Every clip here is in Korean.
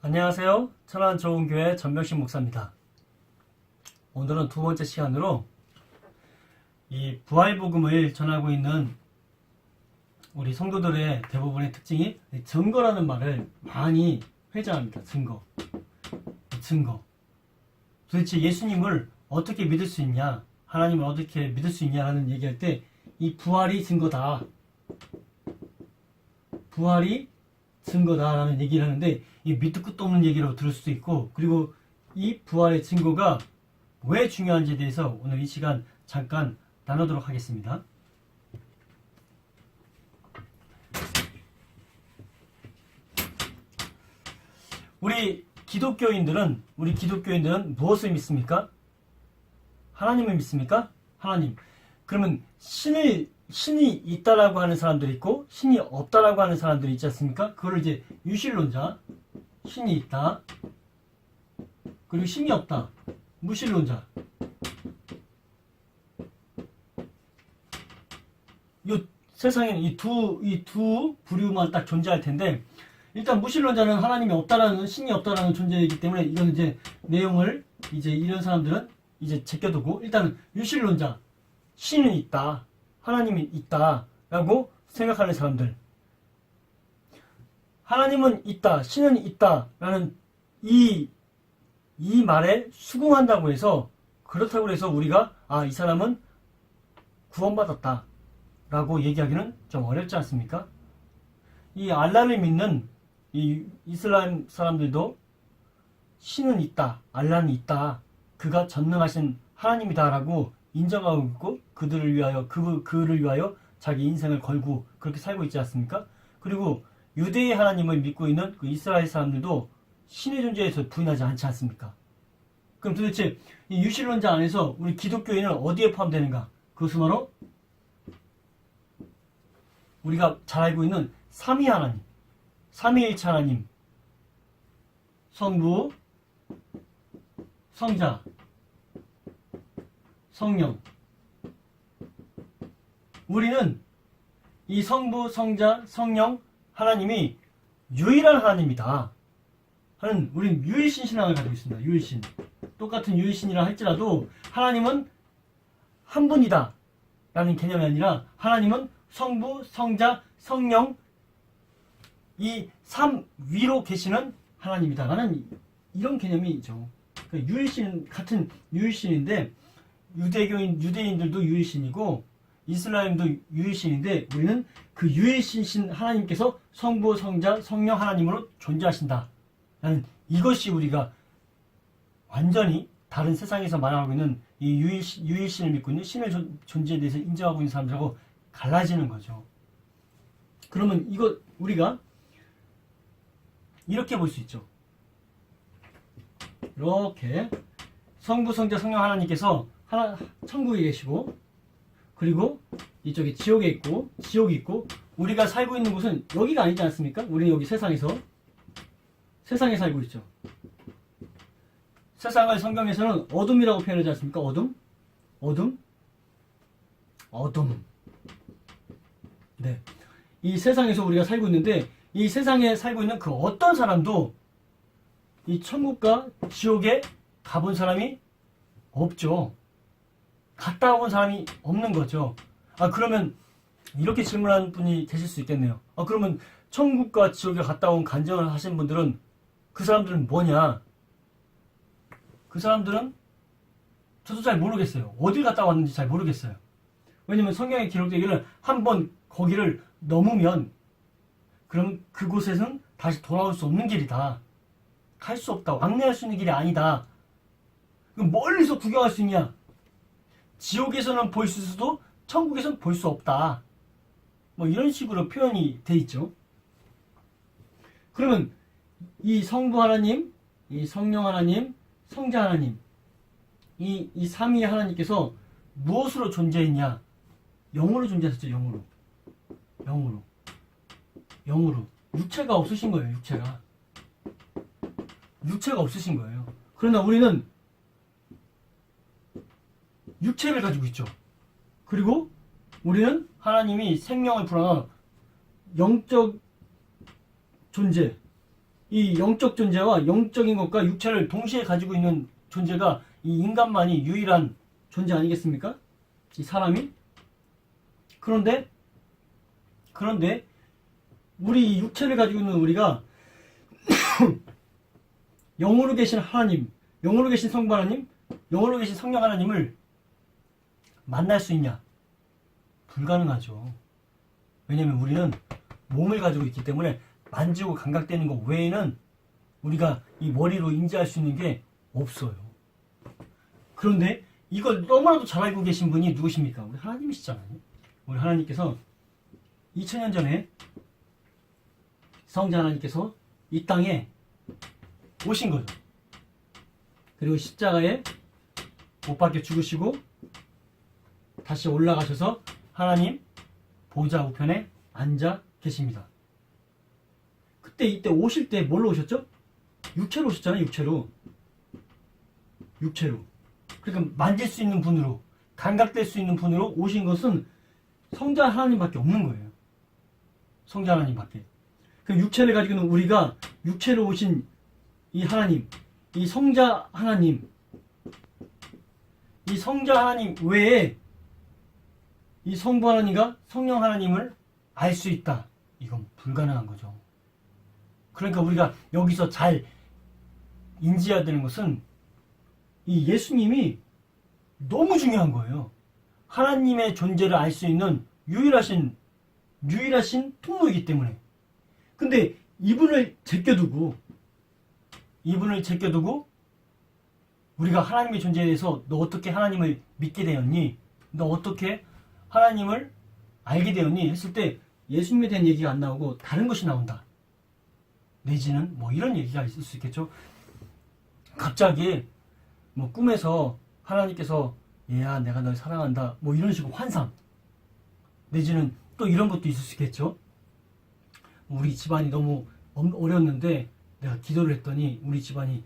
안녕하세요. 천안좋은교회 전명식 목사입니다. 오늘은 두 번째 시간으로 이 부활복음을 전하고 있는 우리 성도들의 대부분의 특징이 증거라는 말을 많이 회자합니다. 증거. 도대체 예수님을 어떻게 믿을 수 있냐, 하나님을 어떻게 믿을 수 있냐라는 얘기할 때 이 부활이 증거다. 부활이 증거다라는 얘기를 하는데 이 밑도 끝도 없는 얘기라고 들을 수도 있고, 그리고 이 부활의 증거가 왜 중요한지에 대해서 오늘 이 시간 잠깐 나누도록 하겠습니다. 우리 기독교인들은 무엇을 믿습니까? 하나님을 믿습니까? 하나님. 그러면 신이 있다라고 하는 사람들이 있고 신이 없다라고 하는 사람들이 있지 않습니까? 그걸 이제 유실론자, 신이 있다, 그리고 신이 없다, 무신론자. 이 세상에는 이 두 부류만 딱 존재할 텐데, 일단 무신론자는 하나님이 없다라는, 신이 없다라는 존재이기 때문에 이건 이제 내용을 이제 이런 사람들은 이제 제껴두고, 일단은 유실론자, 신은 있다, 하나님이 있다라고 생각하는 사람들, 하나님은 있다, 신은 있다라는 이 말에 수긍한다고 해서, 그렇다고 해서 우리가 이 사람은 구원받았다 라고 얘기하기는 좀 어렵지 않습니까? 이 알라를 믿는 이 이슬람 사람들도 신은 있다, 알라는 있다, 그가 전능하신 하나님이다 라고 인정하고 있고, 그를 위하여 자기 인생을 걸고 그렇게 살고 있지 않습니까? 그리고 유대의 하나님을 믿고 있는 그 이스라엘 사람들도 신의 존재에서 부인하지 않지 않습니까? 그럼 도대체 이 유실론자 안에서 우리 기독교인은 어디에 포함되는가? 그것은 바로 우리가 잘 알고 있는 삼위 하나님, 삼위일체 하나님, 성부, 성자, 성령. 우리는 이 성부, 성자, 성령 하나님이 유일한 하나님이다 하는, 우리는 유일신 신앙을 가지고 있습니다. 유일신. 똑같은 유일신이라 할지라도 하나님은 한 분이다 라는 개념이 아니라 하나님은 성부, 성자, 성령, 이 삼위로 계시는 하나님이다 라는 이런 개념이죠. 그러니까 유일신, 같은 유일신인데, 유대인들도 유일신이고 이슬람도 유일신인데, 우리는 그 유일신 하나님께서 성부, 성자, 성령 하나님으로 존재하신다 라는, 이것이 우리가 완전히 다른 세상에서 말하고 있는 이 유일신을 믿고 있는 신의 존재에 대해서 인정하고 있는 사람들하고 갈라지는 거죠. 그러면 이거 우리가 이렇게 볼 수 있죠. 이렇게 성부, 성자, 성령 하나님께서 천국에 계시고, 그리고 이쪽에 지옥에 있고, 지옥이 있고, 우리가 살고 있는 곳은 여기가 아니지 않습니까? 우리는 여기 세상에 살고 있죠. 세상을 성경에서는 어둠이라고 표현하지 않습니까? 어둠. 네. 이 세상에서 우리가 살고 있는데, 이 세상에 살고 있는 그 어떤 사람도 이 천국과 지옥에 가본 사람이 없죠. 갔다 온 사람이 없는 거죠. 그러면 이렇게 질문하는 분이 계실 수 있겠네요. 그러면 천국과 지옥에 갔다 온 간증을 하신 분들은, 그 사람들은 뭐냐? 그 사람들은 저도 잘 모르겠어요. 어딜 갔다 왔는지 잘 모르겠어요. 왜냐면 성경에 기록되기를 한번 거기를 넘으면 그럼 그곳에는 다시 돌아올 수 없는 길이다. 갈 수 없다. 왕래할 수 있는 길이 아니다. 그럼 멀리서 구경할 수 있냐? 지옥에서는 볼 수 있어도 천국에서는 볼 수 없다. 뭐 이런 식으로 표현이 돼 있죠. 그러면 이 성부 하나님, 이 성령 하나님, 성자 하나님, 이 삼위 하나님께서 무엇으로 존재했냐? 영으로 존재하셨죠. 영으로. 육체가 없으신 거예요. 육체가 없으신 거예요. 그러나 우리는 육체를 가지고 있죠. 그리고 우리는 하나님이 생명을 불어넣은 영적 존재, 이 영적 존재와 영적인 것과 육체를 동시에 가지고 있는 존재가 이 인간만이 유일한 존재 아니겠습니까? 이 사람이? 그런데 우리 육체를 가지고 있는 우리가 영으로 계신 하나님, 영으로 계신 성부 하나님, 영으로 계신 성령 하나님을 만날 수 있냐? 불가능하죠. 왜냐면 우리는 몸을 가지고 있기 때문에 만지고 감각되는 것 외에는 우리가 이 머리로 인지할 수 있는 게 없어요. 그런데 이걸 너무나도 잘 알고 계신 분이 누구십니까? 우리 하나님이시잖아요. 우리 하나님께서 2000년 전에 성자 하나님께서 이 땅에 오신 거죠. 그리고 십자가에 못 박혀 죽으시고 다시 올라가셔서 하나님 보좌 우편에 앉아 계십니다. 이때 오실 때 뭘로 오셨죠? 육체로 오셨잖아요. 육체로. 그러니까 만질 수 있는 분으로, 감각될 수 있는 분으로 오신 것은 성자 하나님밖에 없는 거예요. 성자 하나님밖에. 그 육체를 가지고 있는 우리가 육체로 오신 이 하나님, 이 성자 하나님, 이 성자 하나님 외에 이 성부 하나님과 성령 하나님을 알 수 있다. 이건 불가능한 거죠. 그러니까 우리가 여기서 잘 인지해야 되는 것은 이 예수님이 너무 중요한 거예요. 하나님의 존재를 알 수 있는 유일하신 통로이기 때문에. 근데 이분을 제껴두고 우리가 하나님의 존재에 대해서 너 어떻게 하나님을 믿게 되었니? 너 어떻게 하나님을 알게 되었니? 했을 때 예수님에 대한 얘기가 안 나오고 다른 것이 나온다. 내지는 뭐 이런 얘기가 있을 수 있겠죠. 갑자기 뭐 꿈에서 하나님께서 얘야 내가 널 사랑한다 뭐 이런 식으로 환상, 내지는 또 이런 것도 있을 수 있겠죠. 우리 집안이 너무 어려웠는데 내가 기도를 했더니 우리 집안이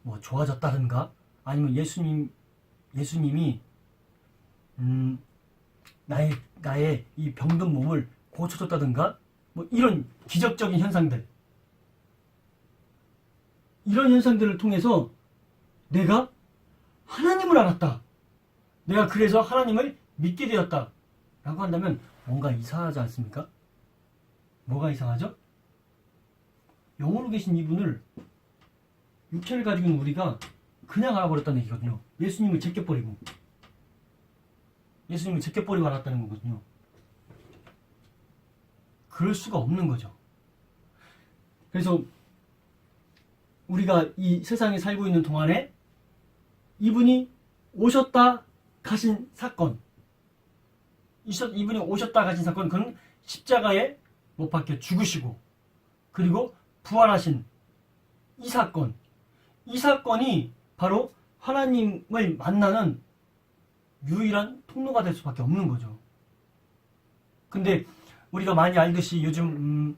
뭐 좋아졌다든가, 아니면 예수님이 나의 이 병든 몸을 고쳐줬다든가, 뭐 이런 기적적인 현상들, 이런 현상들을 통해서 내가 하나님을 알았다, 내가 그래서 하나님을 믿게 되었다 라고 한다면 뭔가 이상하지 않습니까? 뭐가 이상하죠? 영으로 계신 이분을 육체를 가지고 있는 우리가 그냥 알아버렸다는 얘기거든요. 예수님을 제껴버리고 알았다는 거거든요. 그럴 수가 없는 거죠. 그래서 우리가 이 세상에 살고 있는 동안에 이분이 오셨다 가신 사건, 그건 십자가에 못 박혀 죽으시고 그리고 부활하신 이 사건이 바로 하나님을 만나는 유일한 통로가 될 수밖에 없는 거죠. 근데 우리가 많이 알듯이 요즘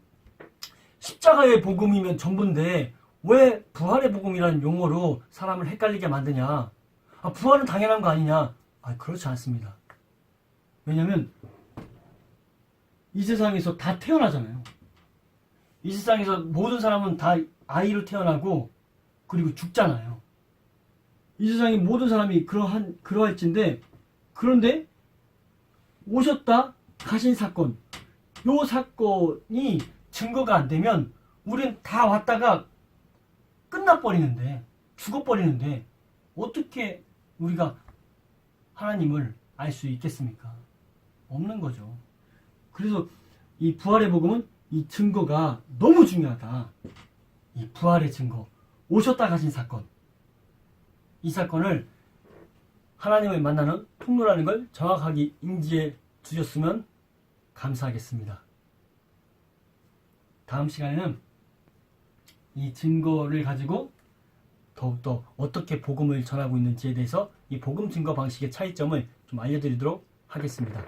십자가의 복음이면 전부인데 왜 부활의 복음이라는 용어로 사람을 헷갈리게 만드냐? 부활은 당연한 거 아니냐? 그렇지 않습니다. 왜냐면 이 세상에서 다 태어나잖아요. 이 세상에서 모든 사람은 다 아이로 태어나고 그리고 죽잖아요. 이 세상의 모든 사람이 그러할진데, 그런데 오셨다 가신 사건, 요 사건이 증거가 안 되면 우린 다 왔다가 끝나버리는데, 죽어버리는데 어떻게 우리가 하나님을 알 수 있겠습니까? 없는 거죠. 그래서 이 부활의 복음은 이 증거가 너무 중요하다. 이 부활의 증거, 오셨다 가신 사건, 이 사건을 하나님을 만나는 통로라는 걸 정확하게 인지해 주셨으면 감사하겠습니다. 다음 시간에는 이 증거를 가지고 더욱더 어떻게 복음을 전하고 있는지에 대해서 이 복음 증거 방식의 차이점을 좀 알려드리도록 하겠습니다.